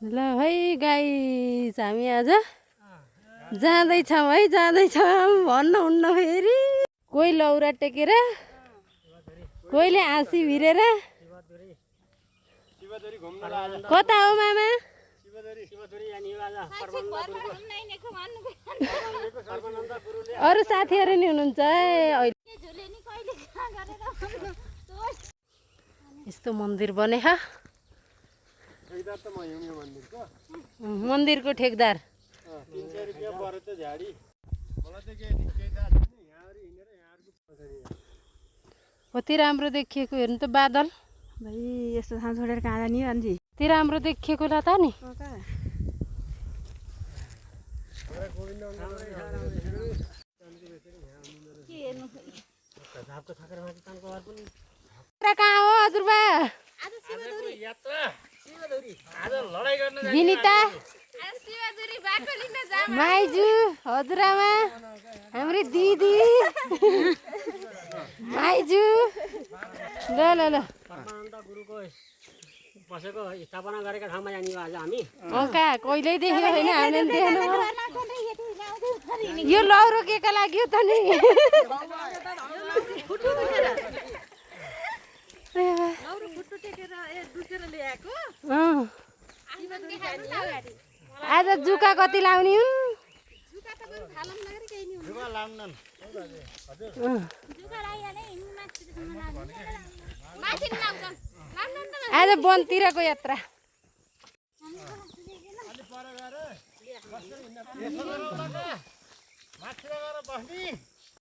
ल है गाइस हामी आज जाँदैछौँ है भन्नुहुन्न फेरि कोही लौरा टेकेर कोहीले हाँसी भिरेर कता हो मामा अरू साथीहरू नि हुनुहुन्छ अहिले यस्तो मन्दिर बनेछ मन्दिरको ठेकदार कति राम्रो देखिएको हेर्नु त बादल भाइ यस्तो ठाउँ छोडेर कहाँ जाने हो अन्जी कति राम्रो देखिएको ल त नि कहाँ हो हजुरबा विनिता माइजू हजुरआमा हाम्रो दिदी माइजू ल ल ल बसेको स्थापना गरेका ठाउँमा जाने आज हामी कहाँ कहिल्यै देखेको होइन हामीले देख्नु यो लौरो के का लाग्यो त नि आज जुका कति लाउने हुन् आज वनतिरको यात्रा बस्ने